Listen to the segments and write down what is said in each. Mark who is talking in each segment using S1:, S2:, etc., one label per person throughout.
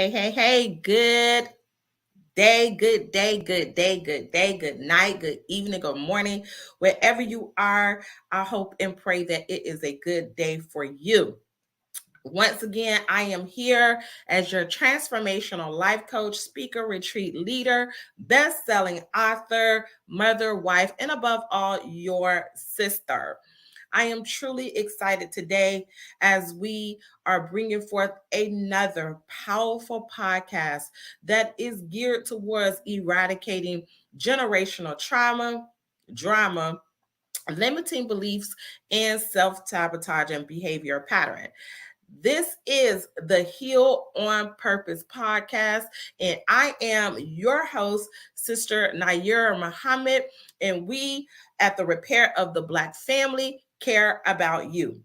S1: Hey, good day, good day, good day, good day, good night, good evening, good morning. Wherever you are, I hope and pray that it is a good day for you. Once again, I am here as your transformational life coach, speaker, retreat leader, best-selling author, mother, wife, and above all, your sister. I am truly excited today as we are bringing forth another powerful podcast that is geared towards eradicating generational trauma, drama, limiting beliefs, and self-sabotaging behavior pattern. This is the Heal on Purpose podcast, and I am your host, Sister Keebra Muhammad, and we at the Repair of the Black Family care about you.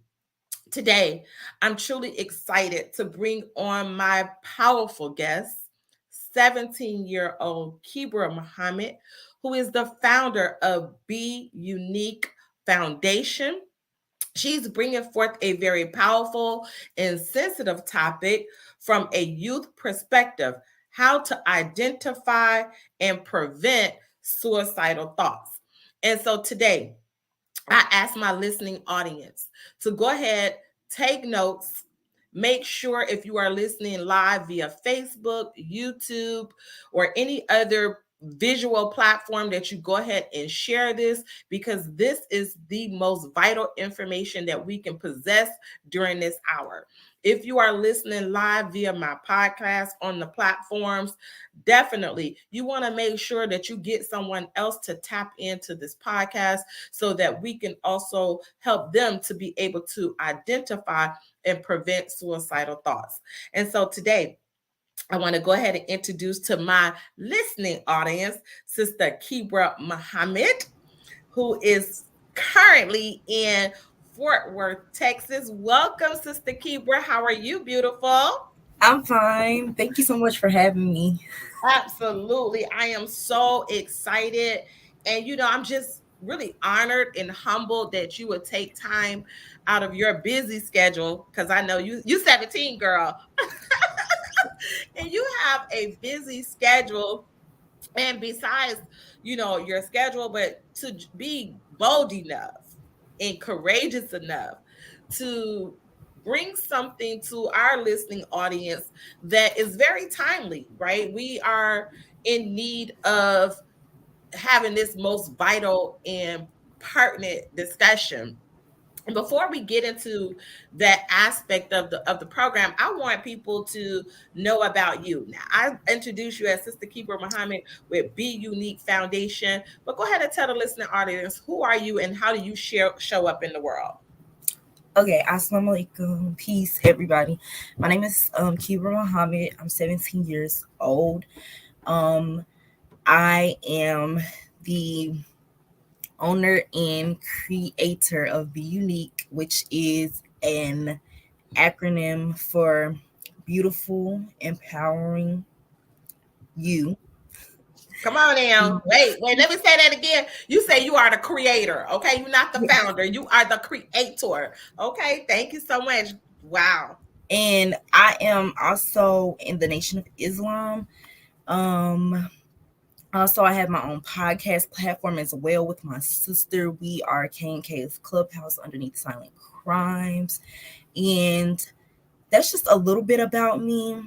S1: Today, I'm truly excited to bring on my powerful guest, 17-year-old Keebra Muhammad, who is the founder of Be Unique Foundation. She's bringing forth a very powerful and sensitive topic from a youth perspective: how to identify and prevent suicidal thoughts. And so today, I ask my listening audience to go ahead, take notes. Make sure if you are listening live via Facebook, YouTube, or any other visual platform that you go ahead and share this, because this is the most vital information that we can possess during this hour. If you are listening live via my podcast on the platforms, definitely you want to make sure that you get someone else to tap into this podcast so that we can also help them to be able to identify and prevent suicidal thoughts. And so today, I want to go ahead and introduce to my listening audience, Sister Keebra Muhammad, who is currently in Fort Worth, Texas. Welcome, Sister Keebra. How are you, beautiful?
S2: I'm fine. Thank you so much for having me.
S1: Absolutely. I am so excited. And, I'm just really honored and humbled that you would take time out of your busy schedule, because I know you 17, girl, and you have a busy schedule. And besides, your schedule, but to be bold enough and courageous enough to bring something to our listening audience that is very timely, right? We are in need of having this most vital and pertinent discussion. And before we get into that aspect of the program, I want people to know about you. Now, I introduced you as Sister Keebra Muhammad with Be Unique Foundation, but go ahead and tell the listening audience, who are you and how do you show up in the world?
S2: Okay, assalamu alaikum. Peace, everybody. My name is Keebra Muhammad. I'm 17 years old. Um, I am the owner and creator of Be Unique, which is an acronym for beautiful, empowering you.
S1: Come on now. Wait, let me say that again. You say you are the creator, okay? You're not the
S2: Yes.
S1: founder. You are the creator. Okay, thank you so much. Wow.
S2: And I am also in the Nation of Islam. Um, Also, I have my own podcast platform as well with my sister. We are K&K's Clubhouse Underneath Silent Crimes. And that's just a little bit about me.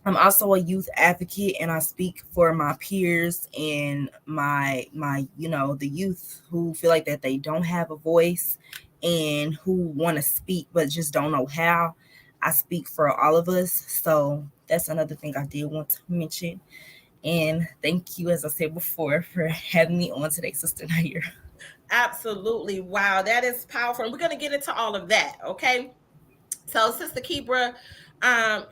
S2: I'm also a youth advocate and I speak for my peers and the youth who feel like that they don't have a voice and who want to speak but just don't know how. I speak for all of us. So that's another thing I did want to mention. And thank you, as I said before, for having me on today, Sister Nair.
S1: Absolutely. Wow, that is powerful. And we're going to get into all of that, okay? So, Sister Keebra,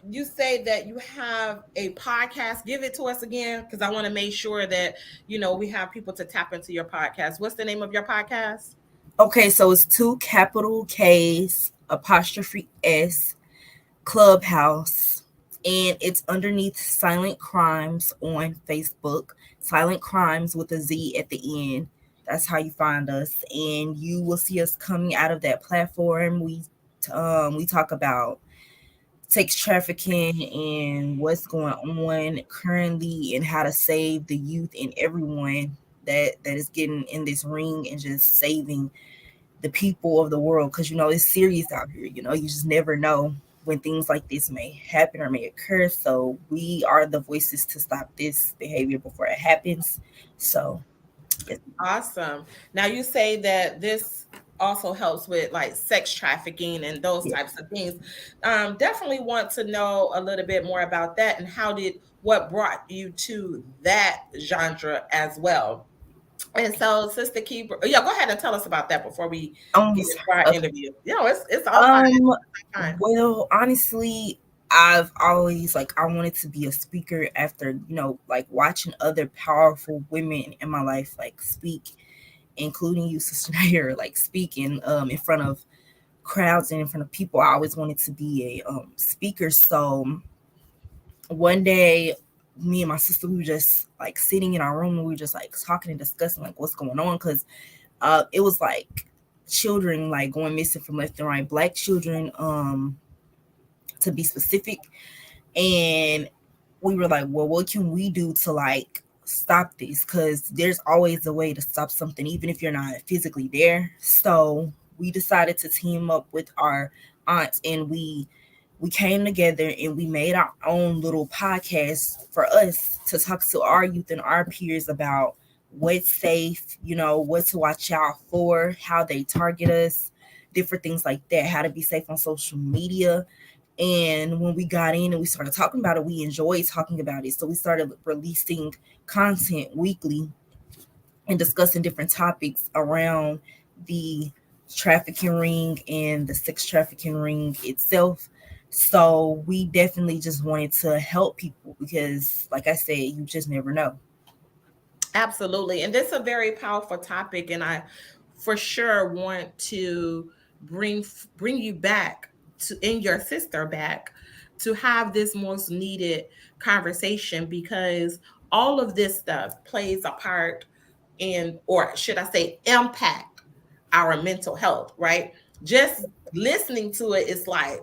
S1: you say that you have a podcast. Give it to us again, because I want to make sure that, we have people to tap into your podcast. What's the name of your podcast?
S2: Okay, so it's two capital K's, apostrophe S, Clubhouse, and it's underneath Silent Crimes on Facebook. Silent Crimes with a Z at the end. That's how you find us, and you will see us coming out of that platform. We talk about sex trafficking and what's going on currently and how to save the youth and everyone that is getting in this ring and just saving the people of the world, because it's serious out here. You just never know when things like this may happen or may occur, so we are the voices to stop this behavior before it happens. So yes.
S1: Awesome. Now you say that this also helps with like sex trafficking and those
S2: Yeah.
S1: types of things. Definitely want to know a little bit more about that and what brought you to that genre as well. And so, Sister Keeper, yeah, go ahead and tell us about that before we get into
S2: Sorry.
S1: our
S2: Okay.
S1: interview. It's all fine.
S2: um
S1: Fine.
S2: well, honestly, I've always, like, I wanted to be a speaker after, like, watching other powerful women in my life, like, speak, including you, Sister Nair, like, speaking in front of crowds and in front of people. I always wanted to be a speaker. So one day, me and my sister, we were just like sitting in our room and we were just like talking and discussing like what's going on, because it was like children like going missing from left and right, black children, to be specific. And we were like, well, what can we do to like stop this? Because there's always a way to stop something, even if you're not physically there. So we decided to team up with our aunts, and we came together and we made our own little podcast for us to talk to our youth and our peers about what's safe, what to watch out for, how they target us, different things like that, how to be safe on social media. And when we got in and we started talking about it, we enjoyed talking about it. So we started releasing content weekly and discussing different topics around the trafficking ring and the sex trafficking ring itself. So we definitely just wanted to help people because, like I said, you just never know.
S1: Absolutely. And this is a very powerful topic. And I for sure want to bring you back to and your sister back to have this most needed conversation, because all of this stuff plays a part in, or should I say, impact our mental health, right? Just listening to it is like,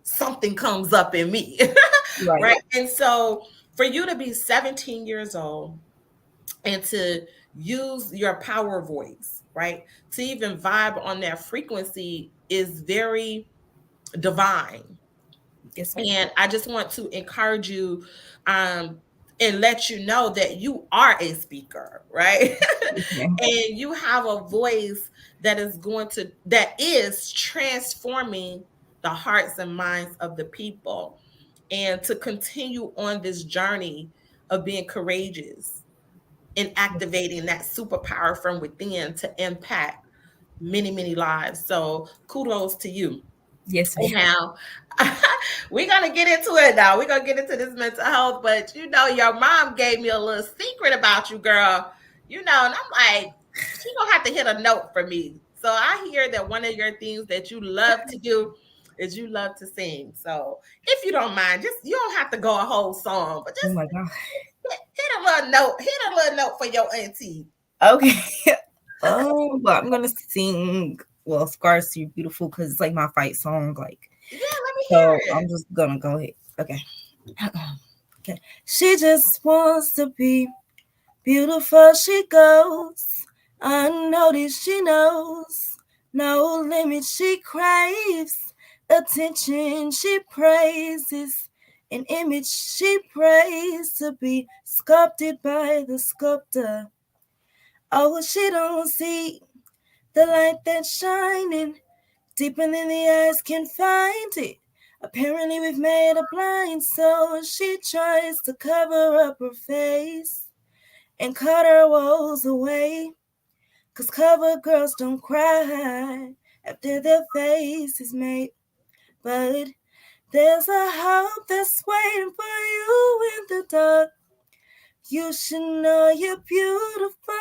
S1: something comes up in me,
S2: Right.
S1: right? And so for you to be 17 years old and to use your power voice, right? To even vibe on that frequency is very divine.
S2: Yes, ma'am.
S1: And I just want to encourage you um, and let you know that you are a speaker, right?
S2: Yes, ma'am.
S1: And you have a voice that is transforming the hearts and minds of the people, and to continue on this journey of being courageous and activating that superpower from within to impact many, many lives. So kudos to you.
S2: Yes,
S1: And
S2: ma'am.
S1: now we're gonna get into it now. We're gonna get into this mental health, but your mom gave me a little secret about you, girl. And I'm like, she gonna have to hit a note for me. So I hear that one of your things that you love to do is you love to sing. So if you don't mind, just you don't have to go a whole song, but
S2: Oh
S1: just
S2: my God.
S1: hit a little note for your auntie.
S2: Okay. Well, I'm gonna sing, well, "Scars to You Beautiful" because it's like my fight song. Like,
S1: Yeah, let me
S2: so
S1: hear
S2: I'm
S1: it.
S2: just gonna go ahead. Okay. Okay. She just wants to be beautiful. She goes unnoticed. She knows no limit. She craves attention. She praises an image. She prays to be sculpted by the sculptor. Oh, she don't see the light that's shining deeper than the eyes can find it. Apparently, we've made her blind, so she tries to cover up her face and cut her woes away. 'Cause cover girls don't cry after their face is made. But there's a hope that's waiting for you in the dark. You should know you're beautiful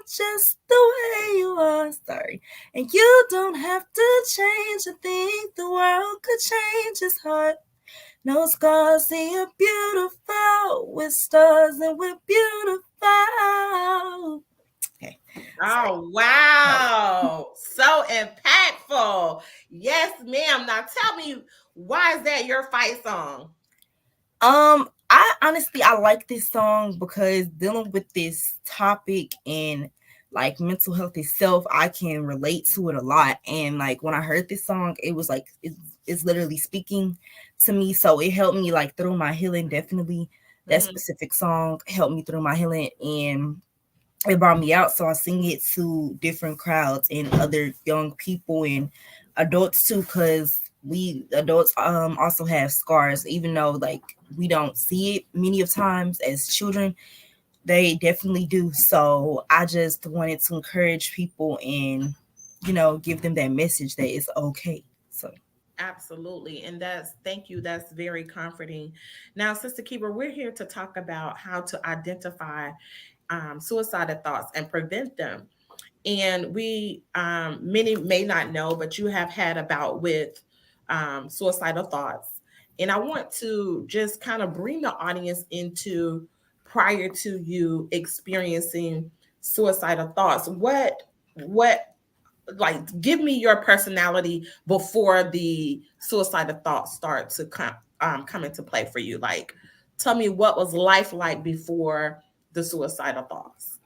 S2: just the way you are. Sorry. And you don't have to change a thing. The world could change its heart. No scars, see you're beautiful. With stars and we're beautiful. Okay. Sorry.
S1: Oh, wow. So impactful. powerful. Yes, ma'am. Now tell me, why is that your fight song?
S2: I honestly I like this song because dealing with this topic and like mental health itself, I can relate to it a lot. And like when I heard this song, it was like it's literally speaking to me. So it helped me like through my healing. Definitely, that
S1: Mm-hmm.
S2: specific song helped me through my healing, and it brought me out. So I sing it to different crowds and other young people and adults too, because we adults also have scars, even though like we don't see it many of times as children, they definitely do. So I just wanted to encourage people and give them that message that it's okay. So
S1: Absolutely. And that's, thank you. That's very comforting. Now, Sister Keeper, we're here to talk about how to identify suicidal thoughts and prevent them. And we, many may not know, but you have had a bout with suicidal thoughts. And I want to just kind of bring the audience into prior to you experiencing suicidal thoughts. What like give me your personality before the suicidal thoughts start to come into play for you. Like, tell me what was life like before the suicidal thoughts.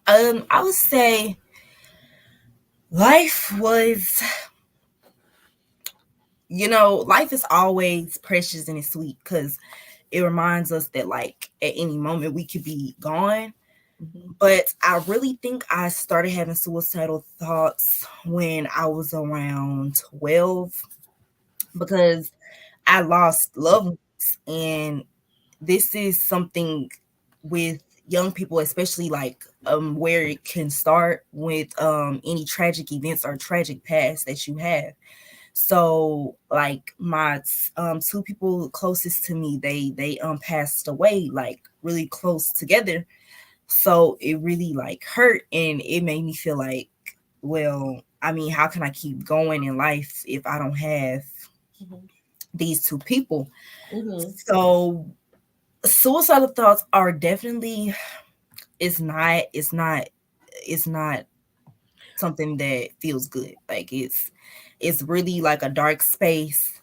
S2: I would say life was, life is always precious and it's sweet because it reminds us that like at any moment we could be gone.
S1: Mhm.
S2: But I really think I started having suicidal thoughts when I was around 12 because I lost loved ones. And this is something with young people, especially like where it can start with any tragic events or tragic past that you have. So like my two people closest to me, they passed away like really close together. So it really like hurt, and it made me feel like, well, I mean, how can I keep going in life if I don't have
S1: Mhm.
S2: these two people?
S1: Mhm.
S2: So suicidal thoughts are definitely, it's not something that feels good. Like it's really like a dark space.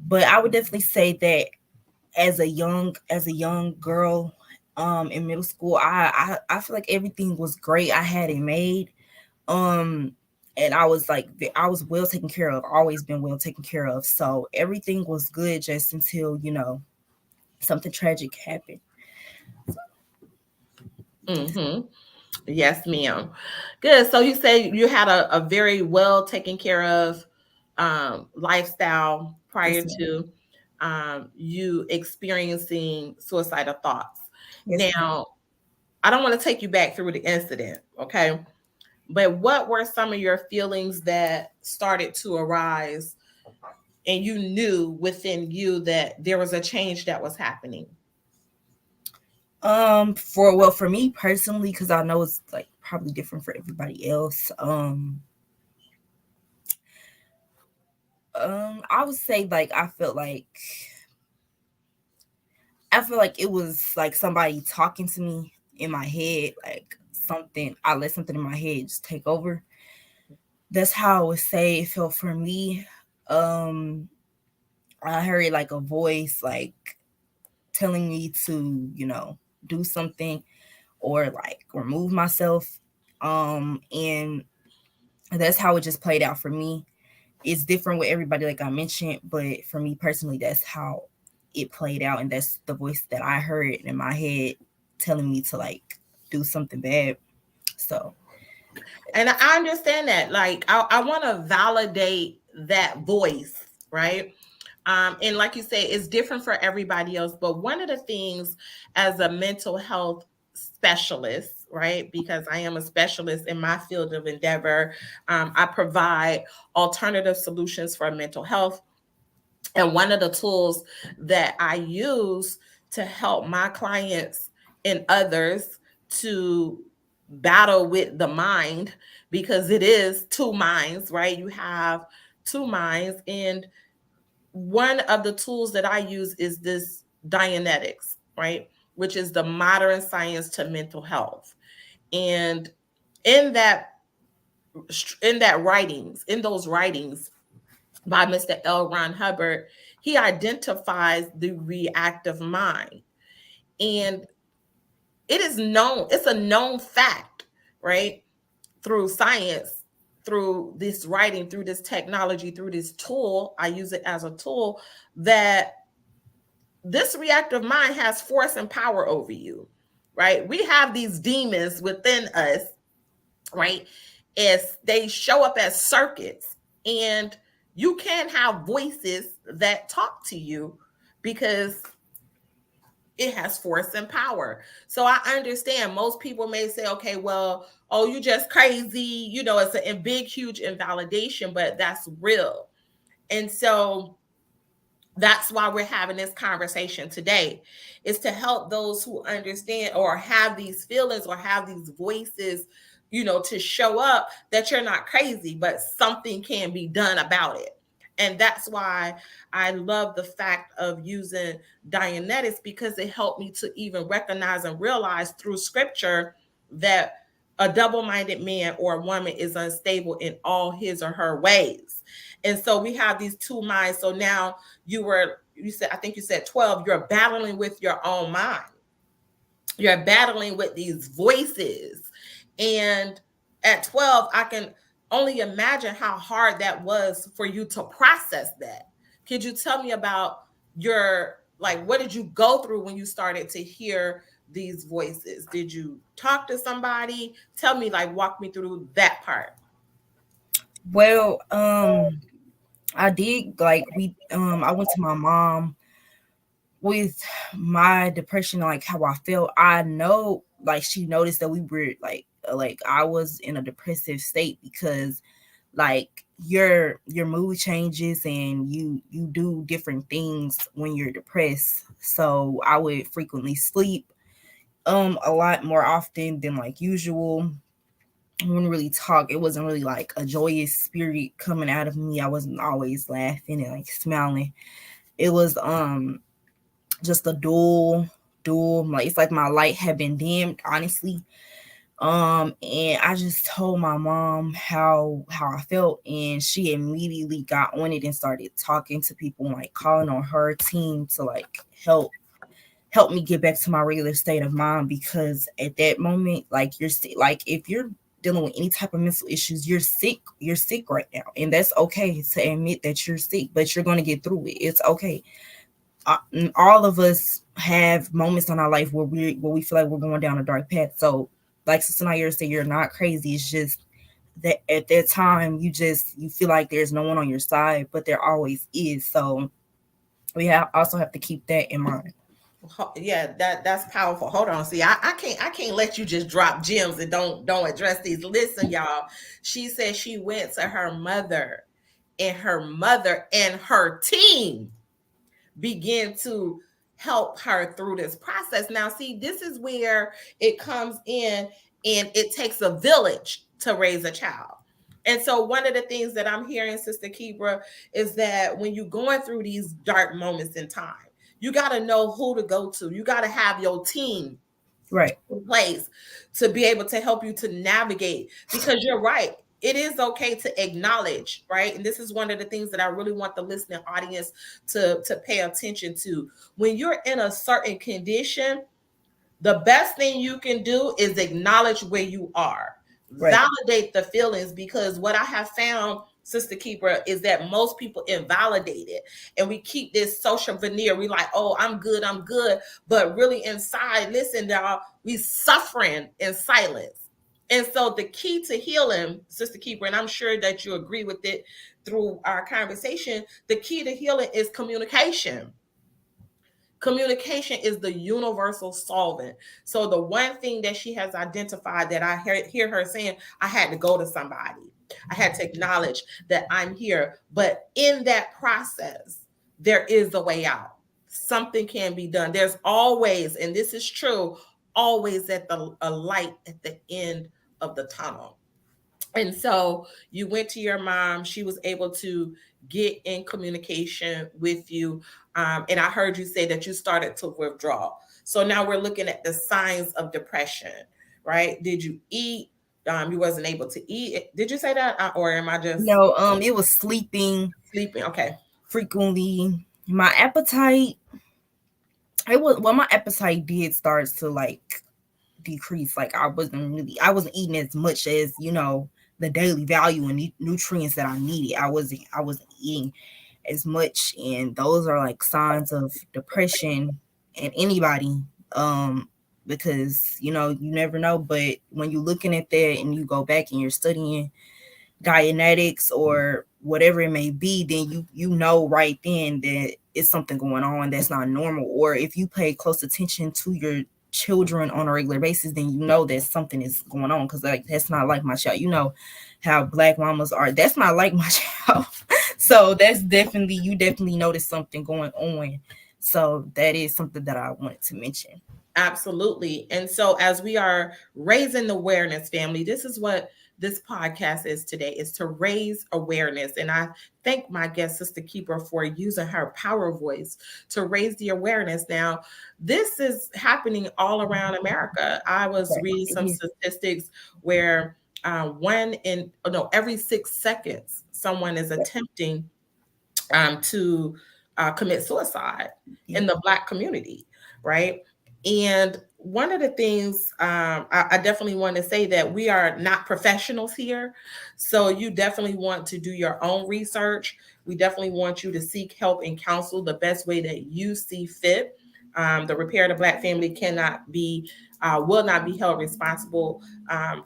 S2: But I would definitely say that as a young girl in middle school, I feel like everything was great. I had it made. Um and I was like I was well taken care of, always been well taken care of. So everything was good just until, something tragic happened.
S1: Mhm. Yes, ma'am. Good. So you say you had a very well taken care of lifestyle prior
S2: Yes, ma'am.
S1: to you experiencing suicidal thoughts.
S2: Yes, ma'am.
S1: Now, I don't want to take you back through the incident, okay? But what were some of your feelings that started to arise and you knew within you that there was a change that was happening?
S2: For me personally, because I know it's like probably different for everybody else. I would say like I feel like it was like somebody talking to me in my head, like something I let something in my head just take over. That's how I would say it felt for me. Um, I heard like a voice like telling me to, do something or like remove myself. And that's how it just played out for me. It's different with everybody, like I mentioned, but for me personally, that's how it played out, and that's the voice that I heard in my head telling me to like do something bad. So
S1: And I understand that. Like, I want to validate that voice, right? And like you say, it's different for everybody else. But one of the things as a mental health specialist, right? Because I am a specialist in my field of endeavor, I provide alternative solutions for mental health. And one of the tools that I use to help my clients and others to battle with the mind, because it is two minds, right? You have two minds. And one of the tools that I use is this Dianetics, right? Which is the modern science to mental health. And in that in that writings, in those writings by Mr. L. Ron Hubbard, he identifies the reactive mind. And it is known, it's a known fact, right? Through science, through this writing, through this technology, through this tool, I use it as a tool, that this reactive mind has force and power over you, right? We have these demons within us, right? As they show up as circuits, and you can have voices that talk to you because it has force and power. So I understand most people may say, okay, well, oh, you just crazy. It's a big, huge invalidation, but that's real. And so that's why we're having this conversation today, is to help those who understand or have these feelings or have these voices, to show up, that you're not crazy, but something can be done about it. And that's why I love the fact of using Dianetics, because it helped me to even recognize and realize through scripture that a double-minded man or woman is unstable in all his or her ways. And so we have these two minds. So now you said, I think you said 12, you're battling with your own mind. You're battling with these voices. And at 12, I can only imagine how hard that was for you to process that. Could you tell me about what did you go through when you started to hear these voices? Did you talk to somebody? Tell me, walk me through that part.
S2: Well, I did, like, I went to my mom with my depression, like how I felt. I know, like, she noticed that we were like I was in a depressive state because, like, your mood changes and you do different things when you're depressed. So I would frequently sleep a lot more often than like usual. I wouldn't really talk. It wasn't really like a joyous spirit coming out of me. I wasn't always laughing and like smiling. It was just a dual, like, it's like my light had been dimmed, honestly. And I just told my mom how I felt, and she immediately got on it and started talking to people, like calling on her team to like help me get back to my regular state of mind. Because at that moment, like, like, if you're dealing with any type of mental issues, you're sick right now, and that's okay to admit that you're sick, but you're going to get through it. It's okay. All of us have moments in our life where we feel like we're going down a dark path. So, like Sister Naira said, you're not crazy. It's just that at that time you feel like there's no one on your side, but there always is. So also have to keep that in mind.
S1: Yeah, that's powerful. Hold on. See, I can't let you just drop gems and don't address these. Listen, y'all. She said she went to her mother, and her team begin to help her through this process. Now, see, this is where it comes in, and it takes a village to raise a child. And so, one of the things that I'm hearing, Sister Keebra, is that when you're going through these dark moments in time, you got to know who to go to. You got to have your team
S2: Right.
S1: in place to be able to help you to navigate, because you're right, it is okay to acknowledge, right? And this is one of the things that I really want the listening audience to pay attention to. When you're in a certain condition, the best thing you can do is acknowledge where you are,
S2: Right.
S1: validate the feelings, because what I have found, Sister Keeper, is that most people invalidate it, and we keep this social veneer. We like, oh, I'm good, but really inside, listen, y'all, we suffering in silence. And so the key to healing, Sister Keeper, and I'm sure that you agree with it through our conversation, the key to healing is communication. Communication is the universal solvent. So the one thing that she has identified, that I hear her saying, I had to go to somebody. I had to acknowledge that I'm here. But in that process, there is a way out. Something can be done. There's always, and this is true, always a light at the end of the tunnel. And so you went to your mom. She was able to get in communication with you. And I heard you say that you started to withdraw. So now we're looking at the signs of depression, right? Did you eat? You wasn't able to eat. Did you say that, or am I just
S2: No, it was sleeping
S1: sleeping? Okay.
S2: frequently. My appetite, my appetite did start to like decrease. Like I wasn't eating as much as, the daily value and nutrients that I needed. I wasn't eating as much, and those are like signs of depression in anybody. um because you never know, but when you're looking at that and you go back and you're studying Dianetics or whatever it may be, then you know right then that it's something going on that's not normal. Or if you pay close attention to your children on a regular basis, then you know that something is going on, because like that's not like my child. You know how black mamas are. That's not like my child. So that's definitely, you definitely notice something going on. So that is something that I wanted to mention.
S1: Absolutely. And so as we are raising the awareness, family, this is what this podcast is today, is to raise awareness. And I thank my guest, Sister Keebra, for using her power voice to raise the awareness. Now, this is happening all around America. I was
S2: Right.
S1: reading some statistics where every 6 seconds, someone is attempting to commit suicide in the Black community, right? And one of the things I definitely want to say that we are not professionals here. So you definitely want to do your own research. We definitely want you to seek help and counsel the best way that you see fit. The Repair the Black Family will not be held responsible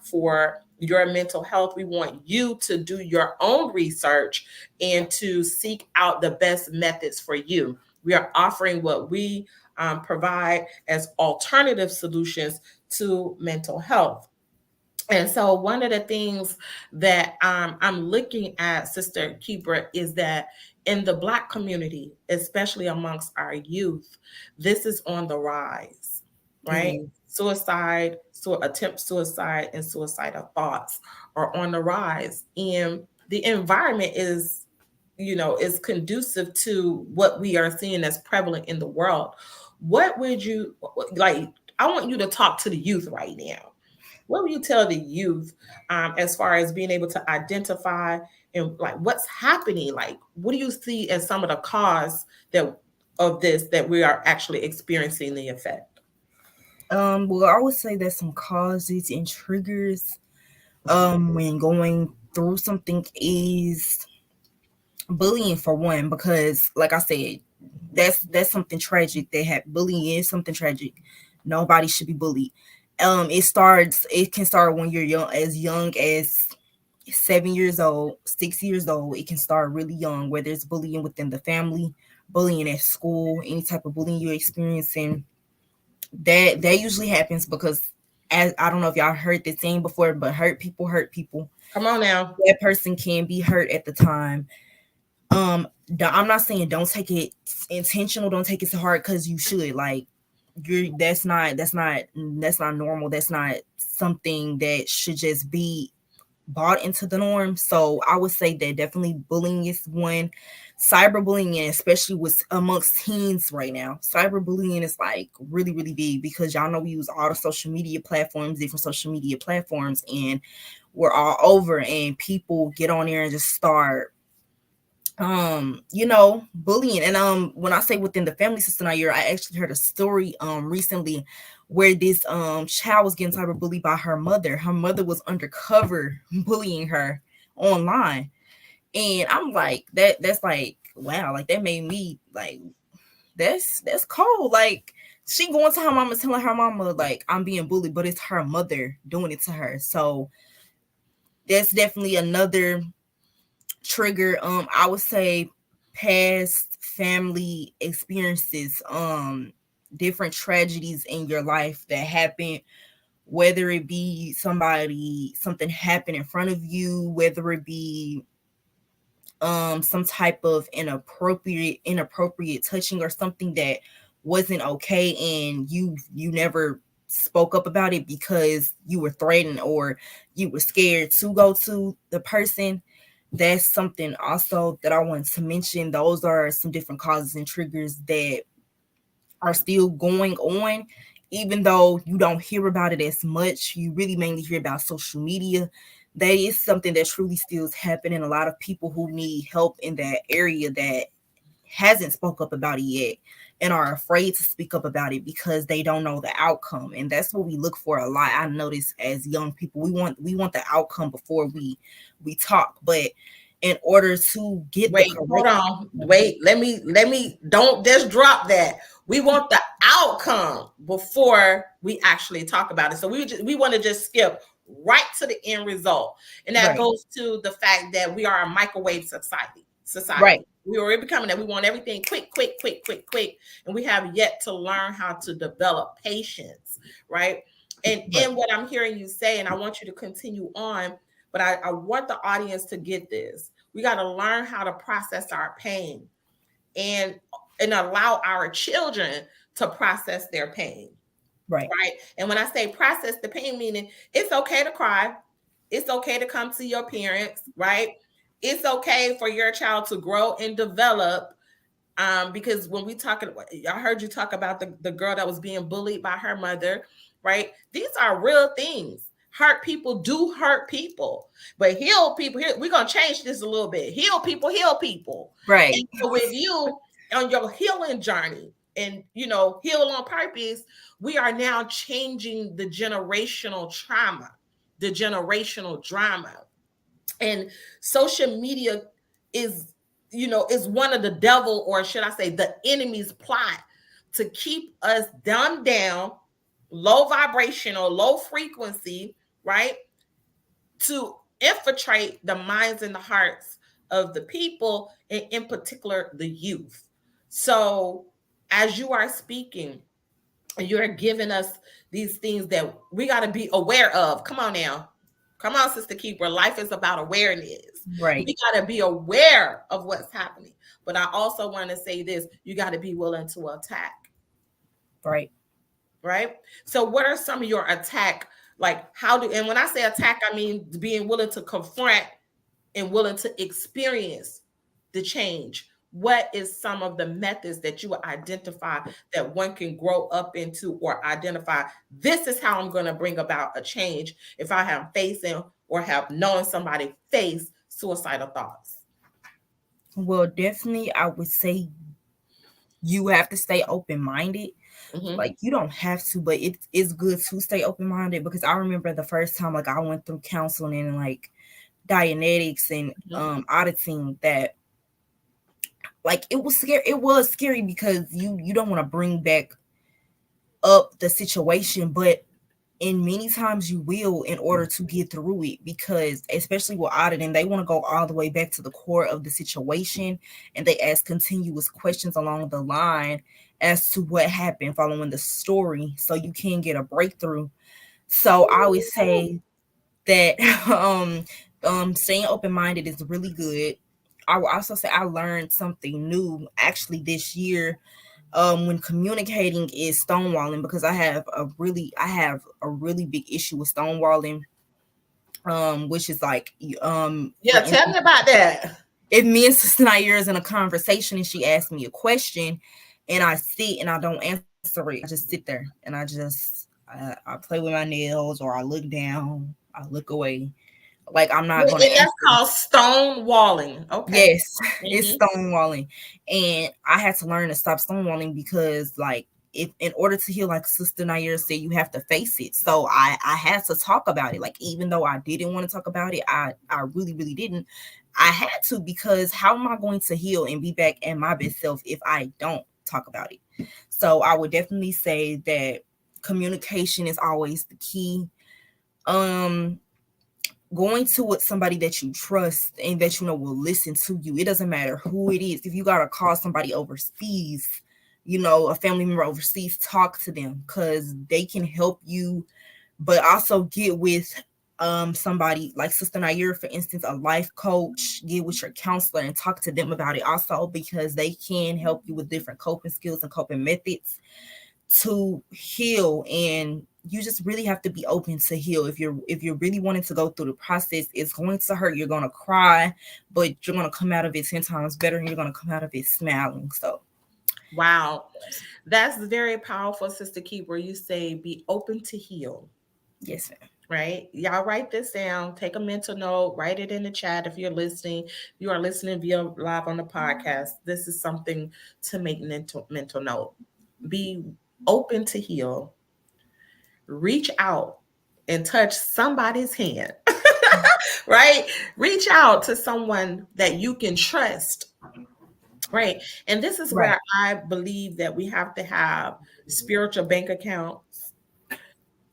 S1: for your mental health. We want you to do your own research and to seek out the best methods for you. We are offering what we provide as alternative solutions to mental health. And so, one of the things that I'm looking at, Sister Keebra, is that in the Black community, especially amongst our youth, this is on the rise,
S2: It
S1: right?
S2: is.
S1: Suicide, attempt suicide, and suicidal thoughts are on the rise. And the environment is conducive to what we are seeing as prevalent in the world. What would you like? I want you to talk to the youth right now. What would you tell the youth as far as being able to identify and like what's happening? Like, what do you see as some of the cause that of this that we are actually experiencing the effect?
S2: Well, I would say that some causes and triggers when going through something is bullying, for one, because like I said, that's something tragic. Bullying is something tragic. Nobody should be bullied. It can start when you're young as 7 years old, 6 years old. It can start really young, whether it's bullying within the family, bullying at school, any type of bullying you're experiencing. That usually happens because, as I don't know if y'all heard this saying before, but hurt people hurt people.
S1: Come on now.
S2: That person can be hurt at the time. I'm not saying don't take it intentional, don't take it to heart, because you should. Like, that's not normal. That's not something that should just be bought into the norm. So I would say that definitely bullying is one. Cyberbullying, especially with amongst teens right now, cyberbullying is like really, really big, because y'all know we use all the social media platforms, different social media platforms, and we're all over, and people get on there and just start bullying. And when I say within the family system out here, I actually heard a story recently where this child was getting cyberbullied by her mother. Her mother was undercover bullying her online. And I'm like, that's like, wow, like that made me like, that's cold. Like, she going to her mama, telling her mama like, I'm being bullied, but it's her mother doing it to her. So that's definitely another trigger. I would say past family experiences, different tragedies in your life that happen, whether it be something happened in front of you, whether it be some type of inappropriate touching or something that wasn't okay, and you never spoke up about it because you were threatened or you were scared to go to the person. That's something also that I wanted to mention. Those are some different causes and triggers that are still going on even though you don't hear about it as much, you really mainly hear about social media. That is something that truly still is happening. A lot of people who need help in that area that hasn't spoke up about it yet and are afraid to speak up about it because they don't know the outcome. And that's what we look for a lot. I notice as young people, we want the outcome before we talk. But in order to get the
S1: Wait, hold
S2: correct
S1: on. Wait, let me don't just drop that. We want the outcome before we actually talk about it. So we want to just skip right to the end result. And that
S2: right,
S1: goes to the fact that we are a microwave society.
S2: right,
S1: We are becoming that. We want everything quick, quick, quick, quick, quick. And we have yet to learn how to develop patience, right? And
S2: right,
S1: in what I'm hearing you say, and I want you to continue on, but I want the audience to get this. We got to learn how to process our pain and allow our children to process their pain,
S2: right,
S1: right? And when I say process the pain, meaning it's okay to cry, it's okay to come to your parents, right? It's okay for your child to grow and develop. Because when we talking, I heard you talk about the girl that was being bullied by her mother, right? These are real things. Hurt people do hurt people, but heal people. Here, we're gonna change this a little bit. Heal people.
S2: right,
S1: And so with you on your healing journey, and heal on purpose, we are now changing the generational trauma, the generational drama. And social media is is one of the devil, or should I say the enemy's plot, to keep us dumbed down, low vibrational, low frequency, right, to infiltrate the minds and the hearts of the people, and in particular the youth. So as you are speaking, you're giving us these things that we got to be aware of. Come on now. Come on, Sister Keeper. Life is about awareness.
S2: right,
S1: We got to be aware of what's happening. But I also want to say this, you got to be willing to attack,
S2: right.
S1: right? So, what are some of your attack? Like, and when I say attack, I mean being willing to confront and willing to experience the change. What is some of the methods that you would identify that one can grow up into, or identify this is how I'm going to bring about a change if I have facing or have known somebody face suicidal thoughts?
S2: Well, definitely, I would say you have to stay open minded.
S1: Mm-hmm.
S2: Like you don't have to, but it's good to stay open minded because I remember the first time like I went through counseling and like Dianetics and
S1: Mm-hmm.
S2: auditing that like it was scary. It was scary because you don't want to bring back up the situation, but in many times you will in order to get through it because especially with auditing they want to go all the way back to the core of the situation and they ask continuous questions along the line as to what happened following the story so you can get a breakthrough. So I always say that staying open-minded is really good. I will also say I learned something new actually this year when communicating is stonewalling because I have a really big issue with stonewalling, which is like for
S1: Yeah, tell me
S2: instance,
S1: about that.
S2: if me and Sister Nair is in a conversation and she asks me a question and I sit and I don't answer it, I just sit there and I play with my nails or I look down, I look away, like I'm not gonna
S1: And that's
S2: answer.
S1: called stonewalling. Okay.
S2: Yes, it's
S1: Mm-hmm.
S2: stonewalling. And I had to learn to stop stonewalling because like if in order to heal, like Sister Nair said, you have to face it. So I had to talk about it. Like even though I didn't want to talk about it, I really, really didn't. I had to because how am I going to heal and be back in my best self if I don't talk about it? So I would definitely say that communication is always the key. Um Going to with somebody that you trust and that you know will listen to you. It doesn't matter who it is. If you gotta call somebody overseas, a family member overseas, talk to them because they can help you. But also get with somebody like Sister Nair, for instance, a life coach. Get with your counselor and talk to them about it also because they can help you with different coping skills and coping methods to heal. And you just really have to be open to heal. If you're really wanting to go through the process, it's going to hurt, you're going to cry, but you're going to come out of it 10 times better and you're going to come out of it smiling. So
S1: Wow. That's very powerful, Sister Keeper. You say be open to heal,
S2: Yes, ma'am.
S1: right? Y'all write this down, take a mental note, write it in the chat if you're listening. If you are listening via live on the podcast, this is something to make mental note. Be open to heal. Reach out and touch somebody's hand, right? Reach out to someone that you can trust, right? And this is
S2: Right.
S1: where I believe that we have to have spiritual bank accounts,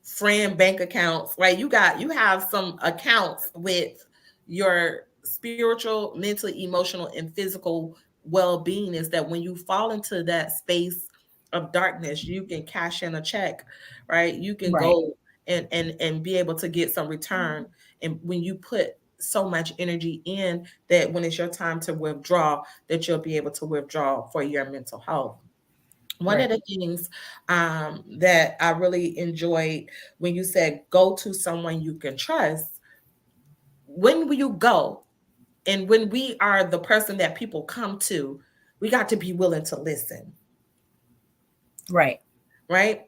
S1: friend bank accounts, right? You have some accounts with your spiritual, mental, emotional, and physical well-being, is that when you fall into that space of darkness, you can cash in a check, right? You can
S2: Right.
S1: go and be able to get some return. And when you put so much energy in, that when it's your time to withdraw, that you'll be able to withdraw for your mental health. One of
S2: Right.
S1: the things that I really enjoyed when you said go to someone you can trust, when will you go? And when we are the person that people come to, we got to be willing to listen,
S2: Right.
S1: right?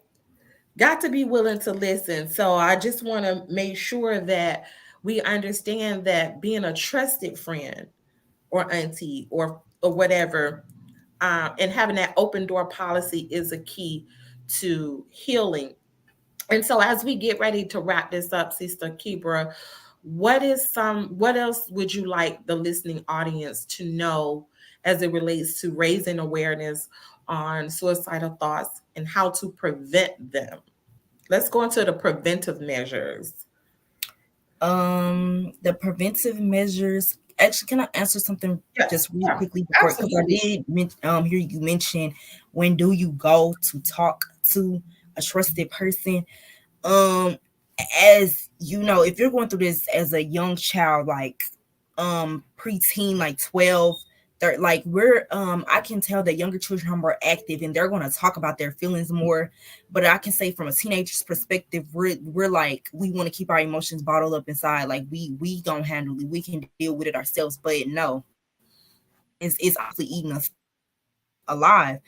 S1: Got to be willing to listen. So I just want to make sure that we understand that being a trusted friend or auntie or whatever, and having that open door policy is a key to healing. And so as we get ready to wrap this up, Sister Kibra, what else would you like the listening audience to know as it relates to raising awareness on suicidal thoughts and how to prevent them? Let's go into the preventive measures.
S2: The preventive measures. Actually, can I answer something
S1: Yes,
S2: just really
S1: yeah,
S2: quickly before? Because I
S1: absolutely.
S2: did hear you mention, when do you go to talk to a trusted person? Um, as you know, if you're going through this as a young child, like preteen, like 12, like we're I can tell that younger children are more active and they're going to talk about their feelings more. But I can say from a teenager's perspective, we're like, we want to keep our emotions bottled up inside, like we don't handle it, we can deal with it ourselves. But no, it's honestly eating us alive.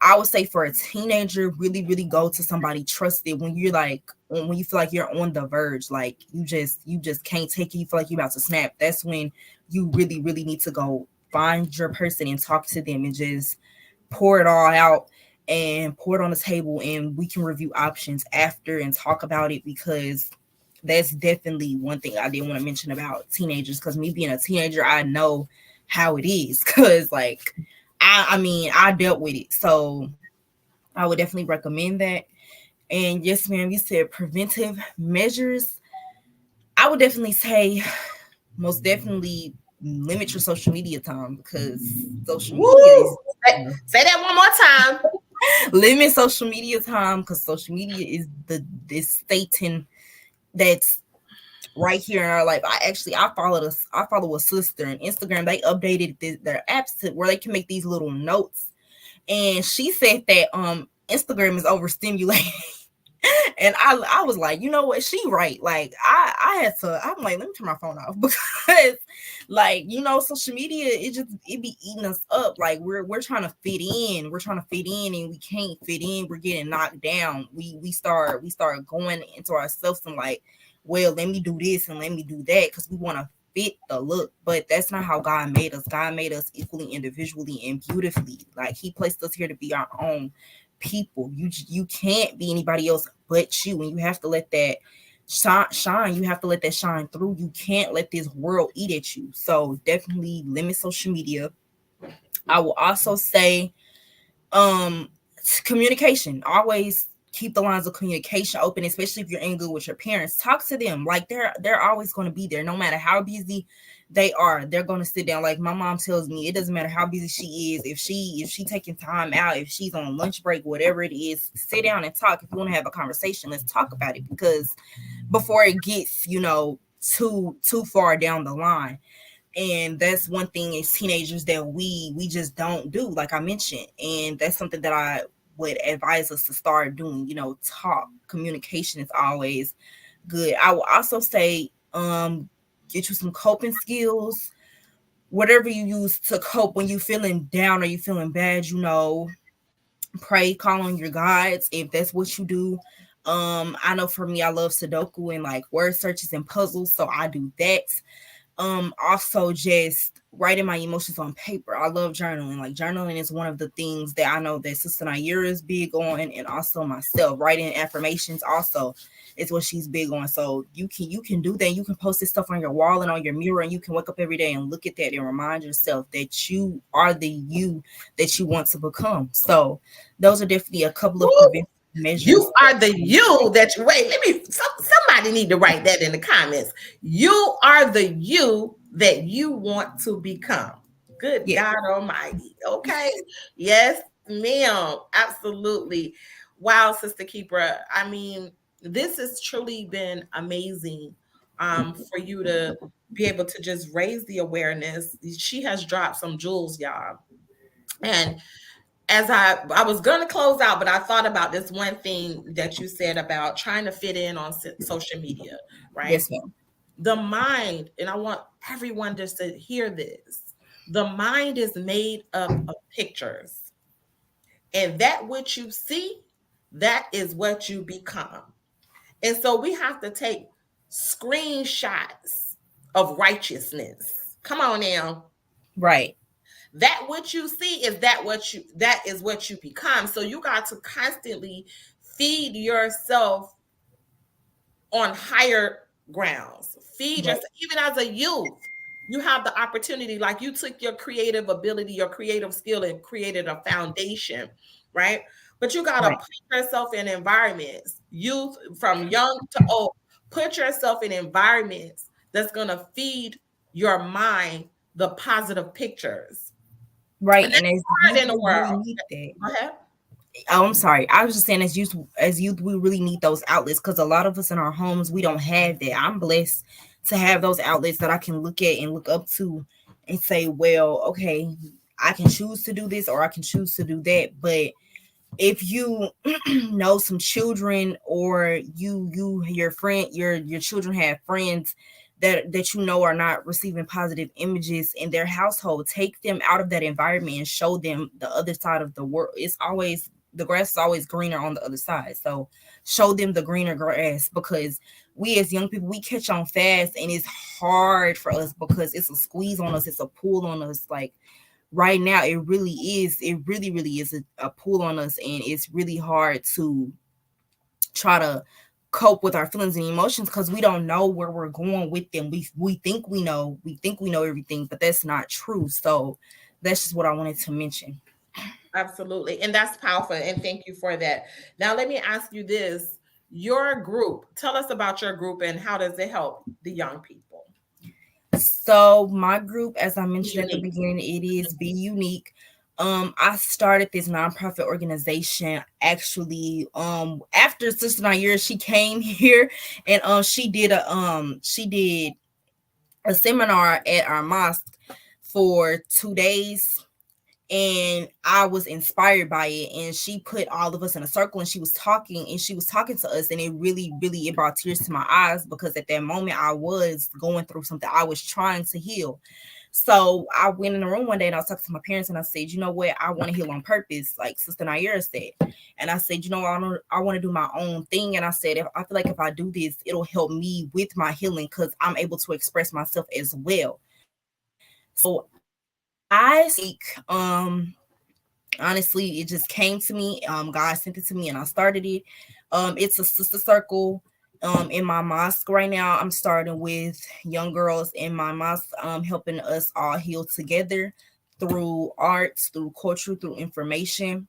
S2: I would say for a teenager, really go to somebody trusted when you're like, when you feel like you're on the verge, like you just can't take it, you feel like you're about to snap. That's when you really need to go find your person and talk to them and just pour it all out and pour it on the table, and we can review options after and talk about it. Because that's definitely one thing I did want to mention about teenagers, because me being a teenager, I know how it is. Because like I mean, I dealt with it, so I would definitely recommend that. And yes, ma'am, you said preventive measures. I would definitely say, most definitely, limit your social media time, because social media is
S1: Woo! Say that one more time.
S2: limit social media time, because social media is the this Satan that's right here in our life. I follow a sister on Instagram. They updated their apps to where they can make these little notes, and she said that Instagram is overstimulating. And I was like, you know what, she right. Like I had to, I'm like, let me turn my phone off because like, social media, it be eating us up. Like we're trying to fit in. We're trying to fit in and we can't fit in. We're getting knocked down. We start going into ourselves and like, well, let me do this and let me do that because we want to fit the look. But that's not how God made us. God made us equally, individually, and beautifully. Like he placed us here to be our own people. You can't be anybody else but you, and you have to let that shine. You have to let that shine through. You can't let this world eat at you. So definitely limit social media. I will also say um communication. Always keep the lines of communication open, especially if you're in good with your parents. Talk to them. Like they're always going to be there, no matter how busy they are. They're going to sit down. Like my mom tells me, it doesn't matter how busy she is. If she taking time out, if she's on lunch break, whatever it is, sit down and talk. If you want to have a conversation, let's talk about it, because before it gets too far down the line. And that's one thing as teenagers that we just don't do, like I mentioned. And that's something that I would advise us to start doing. Talk. Communication is always good. I will also say get you some coping skills, whatever you use to cope when you feeling down or you feeling bad. pray, call on your gods if that's what you do. I know for me, I love Sudoku and like word searches and puzzles, so I do that. Also just writing my emotions on paper. I love journaling. Like journaling is one of the things that I know that Sister Naira is big on, and also myself. Writing affirmations also is what she's big on. So you can do that. You can post this stuff on your wall and on your mirror, and you can wake up every day and look at that and remind yourself that you are the you that you want to become. So those are definitely a couple of
S1: Woo!
S2: preventive measures.
S1: You are the you that you wait. Let me. Somebody need to write that in the comments. You are the you that you want to become. Good
S2: Yeah,
S1: God Almighty. Okay. Yes, ma'am. Absolutely. Wow, Sister Keebra. I mean, this has truly been amazing. For you to be able to just raise the awareness. She has dropped some jewels, y'all. And as I was going to close out, but I thought about this one thing that you said about trying to fit in on social media, right?
S2: yes, ma'am.
S1: The mind, and I want everyone just to hear this. The mind is made up of pictures, and that which you see, that is what you become. And so we have to take screenshots of righteousness. Come on now.
S2: Right,
S1: That what you see is that is what you become. So you got to constantly feed yourself on higher grounds. Feed
S2: right,
S1: yourself. Even as a youth, you have the opportunity, like you took your creative ability, your creative skill, and created a foundation, right? But you got to
S2: right,
S1: put yourself in environments, youth from young to old, put yourself in environments that's going to feed your mind the positive pictures.
S2: right.
S1: And
S2: And
S1: that's
S2: as
S1: hard
S2: youth,
S1: in the
S2: we really
S1: world.
S2: need that.
S1: Go ahead.
S2: Oh, I'm sorry. I was just saying, as youth, we really need those outlets because a lot of us in our homes we don't have that. I'm blessed to have those outlets that I can look at and look up to, and say, well, okay, I can choose to do this or I can choose to do that. But if you know some children, or your friend, your children have friends that you know are not receiving positive images in their household, take them out of that environment and show them the other side of the world. It's always, the grass is always greener on the other side. So show them the greener grass, because we as young people, we catch on fast, and it's hard for us because it's a squeeze on us, it's a pull on us. Like right now, it really is a pull on us, and it's really hard to try to cope with our feelings and emotions because we don't know where we're going with them. We think we know everything, but that's not true. So that's just what I wanted to mention.
S1: Absolutely. And that's powerful. And thank you for that. Now, let me ask you this. Your group, tell us about your group and how does it help the young people?
S2: So my group, as I
S1: Be
S2: mentioned at the
S1: unique.
S2: beginning, it is Be Unique. I started this nonprofit organization actually after Sister Naira, she came here, and she did a seminar at our mosque for 2 days, and I was inspired by it. And she put all of us in a circle, and she was talking to us, and it really it brought tears to my eyes because at that moment I was going through something. I was trying to heal. So I went in the room one day and I was talking to my parents, and I said, you know what, I want to heal on purpose, like Sister Naira said. And I said, I want to do my own thing. And I said, if I feel like if I do this, it'll help me with my healing because I'm able to express myself as well. So I speak. Honestly, it just came to me. God sent it to me, and I started it. It's a sister circle. In my mosque right now, I'm starting with young girls in my mosque, helping us all heal together through arts, through culture, through information,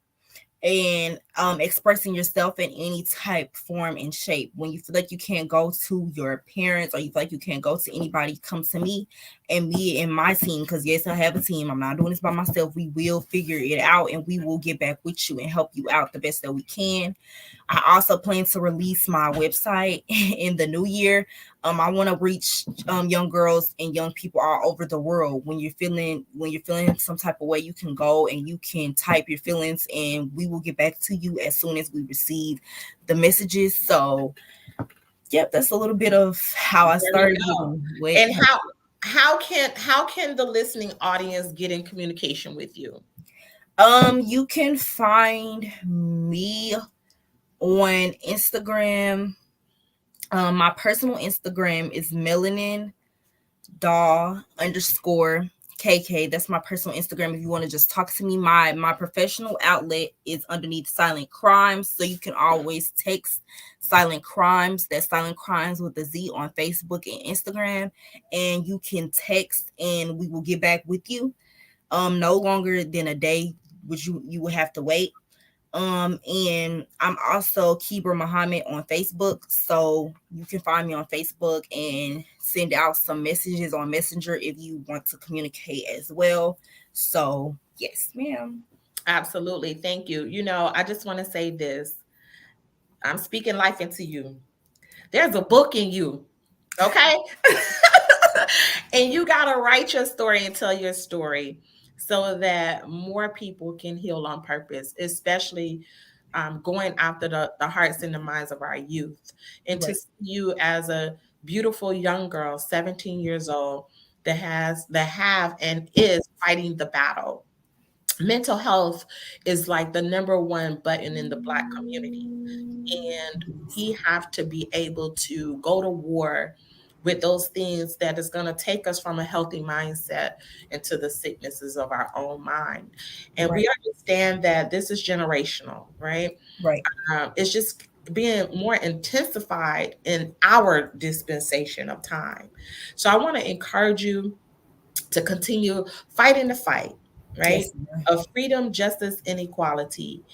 S2: and expressing yourself in any type, form, and shape. When you feel like you can't go to your parents, or you feel like you can't go to anybody, come to me and me and my team. Because yes, I have a team. I'm not doing this by myself. We will figure it out, and we will get back with you and help you out the best that we can. I also plan to release my website in the new year. I want to reach young girls and young people all over the world. When you're feeling some type of way, you can go and you can type your feelings, and we will get back to you as soon as we receive the messages. So, yep, that's a little bit of how I
S1: There we
S2: started it
S1: go.
S2: and what
S1: And
S2: helped.
S1: how can the listening audience get in communication with you?
S2: You can find me on Instagram. My personal Instagram is melanin doll underscore KK. That's my personal Instagram. If you want to just talk to me, my professional outlet is underneath Silent Crimes. So you can always text Silent Crimes. That's Silent Crimes with a Z on Facebook and Instagram. And you can text and we will get back with you. No longer than a day, which you will have to wait. And I'm also Keebra Muhammad on Facebook. So you can find me on Facebook and send out some messages on Messenger if you want to communicate as well. So yes, ma'am.
S1: Absolutely. Thank you. I just want to say this. I'm speaking life into you. There's a book in you. Okay. And you got to write your story and tell your story so that more people can heal on purpose, especially going after the hearts and the minds of our youth. And to
S2: Right,
S1: see you as a beautiful young girl, 17 years old, that have and is fighting the battle. Mental health is like the number one button in the Black community, and we have to be able to go to war with those things that is going to take us from a healthy mindset into the sicknesses of our own mind. And we
S2: right,
S1: understand that this is generational, right?
S2: right.
S1: It's just being more intensified in our dispensation of time. So I want to encourage you to continue fighting the fight, right?
S2: Yes, ma'am.
S1: Of freedom, justice, and equality.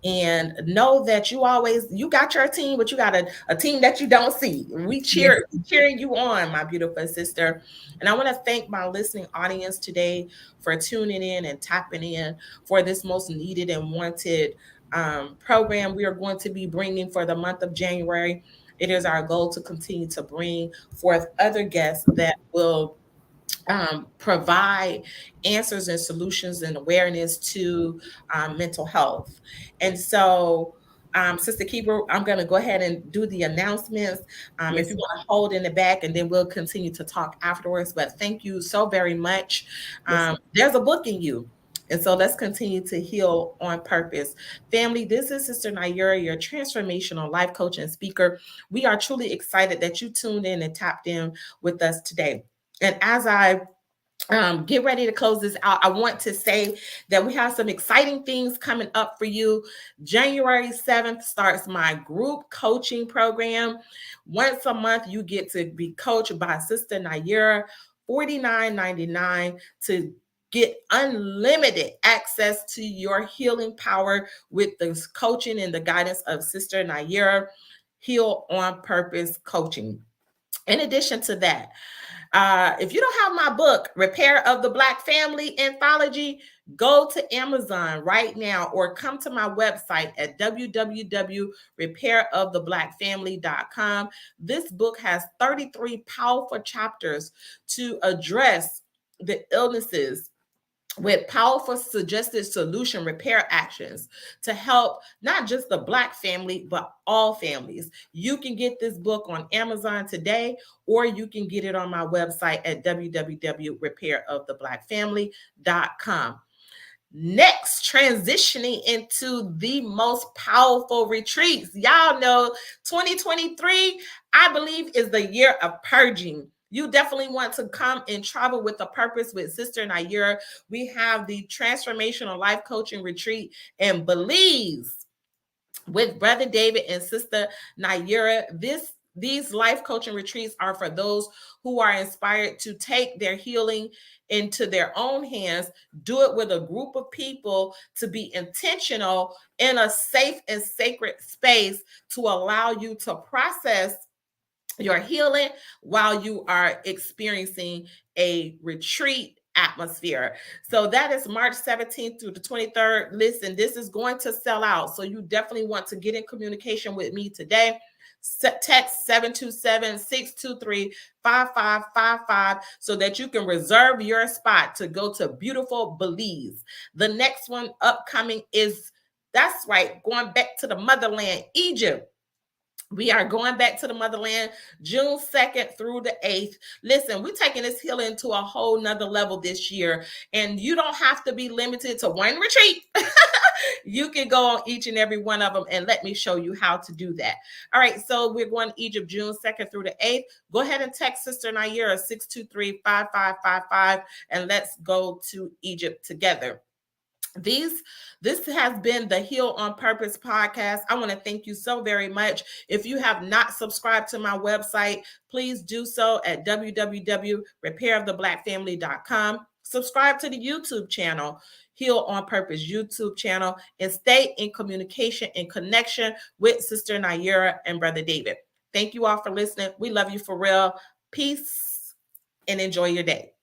S1: And know that you got your team, but you got a team that you don't see.
S2: Yes,
S1: We cheering you on, my beautiful sister. And I want to thank my listening audience today for tuning in and tapping in for this most needed and wanted program we are going to be bringing for the month of January. It is our goal to continue to bring forth other guests that will provide answers and solutions and awareness to mental health. And so, Sister Keeper, I'm going to go ahead and do the announcements. If
S2: yes,
S1: you want to hold in the back, and then we'll continue to talk afterwards. But thank you so very much.
S2: yes,
S1: There's a book in you. And so let's continue to heal on purpose. Family, this is Sister Nayura, your transformational life coach and speaker. We are truly excited that you tuned in and tapped in with us today. And as I get ready to close this out, I want to say that we have some exciting things coming up for you. January 7th starts my group coaching program. Once a month, you get to be coached by Sister Nayura, $49.99 to get unlimited access to your healing power with the coaching and the guidance of Sister Nayura, Heal on Purpose Coaching. In addition to that, if you don't have my book, Repair of the Black Family Anthology, go to Amazon right now or come to my website at www.repairoftheblackfamily.com. This book has 33 powerful chapters to address the illnesses with powerful suggested solution repair actions to help not just the Black family, but all families. You can get this book on Amazon today, or you can get it on my website at www.repairoftheblackfamily.com. Next, transitioning into the most powerful retreats. Y'all know 2023, I believe, is the year of purging. You definitely want to come and travel with a purpose with Sister Nayura. We have the transformational life coaching retreat in Belize with Brother David and Sister Nayura. These life coaching retreats are for those who are inspired to take their healing into their own hands, do it with a group of people, to be intentional in a safe and sacred space to allow you to process your healing while you are experiencing a retreat atmosphere. So that is March 17th through the 23rd. Listen, this is going to sell out. So you definitely want to get in communication with me today. Text 727-623-5555 so that you can reserve your spot to go to beautiful Belize. The next one upcoming is, that's right, going back to the motherland, Egypt. We are going back to the motherland June 2nd through the 8th. Listen, we're taking this healing to a whole nother level this year. And you don't have to be limited to one retreat. You can go on each and every one of them, and let me show you how to do that. All right, so we're going to Egypt June 2nd through the 8th. Go ahead and text Sister Naira 623-5555, and let's go to Egypt together. This has been the Heal on Purpose podcast. I want to thank you so very much. If you have not subscribed to my website, please do so at www.repairoftheblackfamily.com. Subscribe to the YouTube channel, Heal on Purpose YouTube channel, and stay in communication and connection with Sister Naira and Brother David. Thank you all for listening. We love you for real. Peace and enjoy your day.